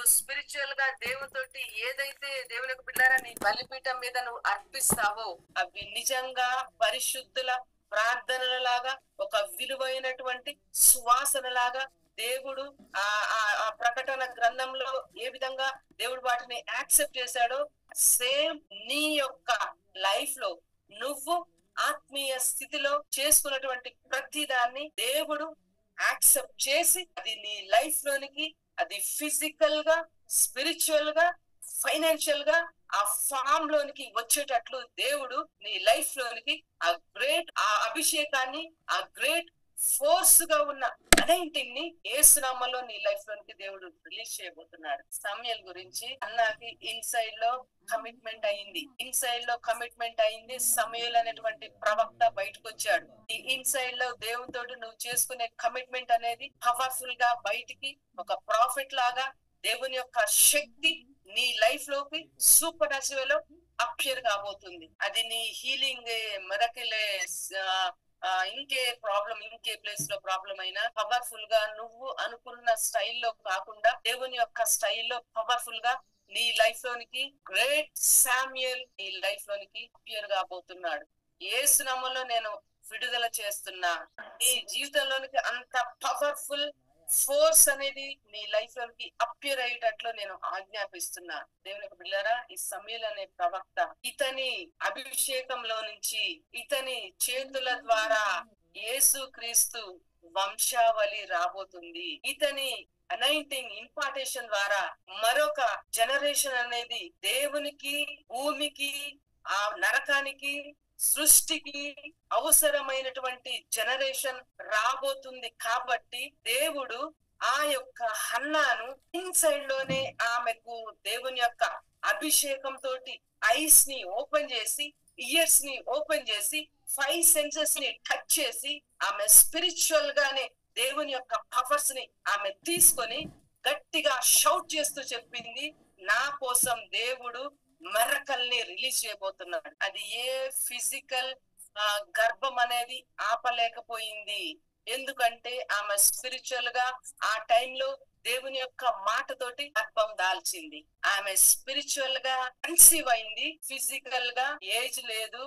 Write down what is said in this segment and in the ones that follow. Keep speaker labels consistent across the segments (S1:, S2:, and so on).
S1: నువ్వు స్పిరిచువల్ గా దేవునితోటి ఏదైతే దేవుని యొక్క బిడ్డారా నీ బలిపీఠం మీద నువ్వు అర్పిస్తావో అవి నిజంగా పరిశుద్ధుల ప్రార్థనలలాగా ఒక విలువైనటువంటి సువాసనలాగా దేవుడు ఆ ఆ ప్రకటన గ్రంథంలో ఏ విధంగా దేవుడు వాటిని యాక్సెప్ట్ చేశాడో సేమ్ నీ యొక్క లైఫ్ లో నువ్వు ఆత్మీయ స్థితిలో చేసుకున్నటువంటి ప్రతి దాన్ని దేవుడు యాక్సెప్ట్ చేసి అది నీ లైఫ్ లోనికి అది ఫిజికల్ గా స్పిరిచువల్ గా ఫైనాన్షియల్ గా ఆ ఫామ్ లోనికి వచ్చేటట్లు దేవుడు నీ లైఫ్ లోనికి ఆ గ్రేట్ ఆ అభిషేకాన్ని ఆ గ్రేట్ ఫోర్స్ గా ఉన్న అనైంటింగ్ ని ఏసునామలో నీ లైఫ్ లోనికి దేవుడు రిలీజ్ చేయబోతున్నాడు. సమయల్ గురించి అన్నకి ఇన్సైడ్ లో కమిట్మెంట్ అయింది. ఇన్సైడ్ లో కమిట్మెంట్ అయింది. సమయల్ అనేటువంటి ప్రవక్త బయటకు వచ్చాడు. ఈ ఇన్సైడ్ లో దేవునితోటి నువ్వు చేసుకునే కమిట్మెంట్ అనేది పవర్ఫుల్ గా బయటికి ఒక ప్రాఫిట్ లాగా దేవుని యొక్క శక్తి నీ లైఫ్ లోకి సూపర్ న్యాచురల్ లో అపియర్ కాబోతుంది. అది నీ హీలింగ్ మిరకిల్ ఇంకే ప్రాబ్లం ఇంకే ప్లేస్ లో ప్రాబ్లం అయినా పవర్ఫుల్ గా నువ్వు అనుకున్న స్టైల్లో కాకుండా దేవుని యొక్క స్టైల్లో పవర్ఫుల్ గా నీ లైఫ్ లోనికి గ్రేట్ శామ్యుయల్ నీ లైఫ్ లోనికి అపియర్ కాబోతున్నాడు. యేసు నామములో నేను విడుదల చేస్తున్నా. నీ జీవితంలోనికి అంత పవర్ఫుల్ ఫోర్స్ అనేది నీ లైఫ్ లోకి అపియర్ అయ్యేటట్లు నేను ఆజ్ఞాపిస్తున్నా. దేవుని యొక్క బిడ్డలారా, ఈ సమయల్ అనే ప్రవక్త ఇతని అభిషేకంలో నుంచి ఇతని చేతుల ద్వారా యేసు క్రీస్తు వంశావళి రాబోతుంది. ఇతని అనైంటింగ్ ఇంపార్టేషన్ ద్వారా మరొక జనరేషన్ అనేది దేవునికి భూమికి ఆ నరకానికి సృష్టికి అవసరమైనటువంటి జనరేషన్ రాబోతుంది. కాబట్టి దేవుడు ఆ యొక్క హన్నాను ఇన్సైడ్ లోనే ఆమెకు దేవుని యొక్క అభిషేకం తోటి ఐస్ ని ఓపెన్ చేసి ఇయర్స్ ని ఓపెన్ చేసి 5 సెన్సెస్ ని టచ్ చేసి ఆమె స్పిరిచువల్ గానే దేవుని యొక్క పవర్స్ ని ఆమె తీసుకొని గట్టిగా షౌట్ చేస్తూ చెప్పింది, నా కోసం దేవుడు మెరకల్ని రిలీజ్ చేయబోతున్నాడు. అది ఏ ఫిజికల్ గర్భం అనేది ఆపలేకపోయింది. ఎందుకంటే ఆమె స్పిరిచువల్ గా ఆ టైంలో దేవుని యొక్క మాటతోటి గర్భం దాల్చింది. ఆమె స్పిరిచువల్ గా కన్సీవ్ అయింది. ఫిజికల్ గా ఏజ్ లేదు,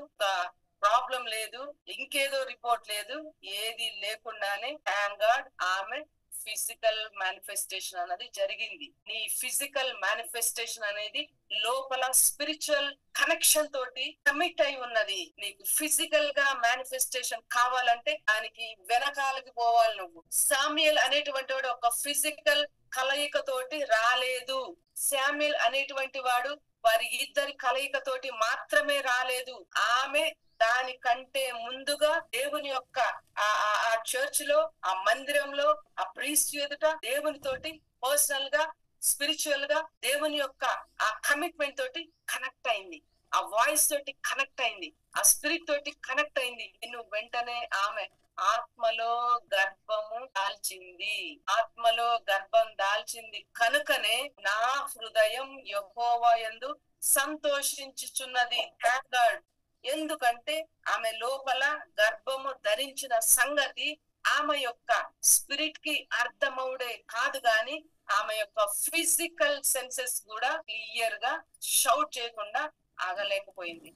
S1: ప్రాబ్లం లేదు, ఇంకేదో రిపోర్ట్ లేదు, ఏది లేకుండానే థాంక్ గాడ్ ఆమె ఫిజికల్ మేనిఫెస్టేషన్ అనేది జరిగింది. నీ ఫిజికల్ మేనిఫెస్టేషన్ అనేది లోపల స్పిరిచువల్ కనెక్షన్ తోటి కమిట్ అయి ఉన్నది. నీకు ఫిజికల్ గా మేనిఫెస్టేషన్ కావాలంటే దానికి వెనకాలకి పోవాలి. నువ్వు సామ్యుయల్ అనేటువంటి వాడు ఒక ఫిజికల్ కలయిక తోటి రాలేదు. శామ్యుయల్ అనేటువంటి వాడు వారి ఇద్దరి కలయిక తోటి మాత్రమే రాలేదు. ఆమె దానికంటే ముందుగా దేవుని యొక్క ఆ చర్చ్ లో ఆ మందిరంలో ఆ ప్రీస్ట్ ఎదుట దేవుని తోటి పర్సనల్ గా స్పిరిచువల్ గా దేవుని యొక్క ఆ కమిట్మెంట్ తోటి కనెక్ట్ అయింది. ఆ వాయిస్ తోటి కనెక్ట్ అయింది. ఆ స్పిరిట్ తోటి కనెక్ట్ అయింది. నువ్వు వెంటనే ఆమె ఆత్మలో గర్భము దాల్చింది. ఆత్మలో గర్భం దాల్చింది కనుకనే నా హృదయం యెహోవా యందు సంతోషించుచున్నది. Thank God. ఎందుకంటే ఆమె లోపల గర్భము ధరించిన సంగతి ఆమె యొక్క స్పిరిట్ కి అర్థమవుడే కాదు గాని ఆమె యొక్క ఫిజికల్ సెన్సెస్ కూడా క్లియర్ గా షౌట్ చేయకుండా ఆగలేకపోయింది.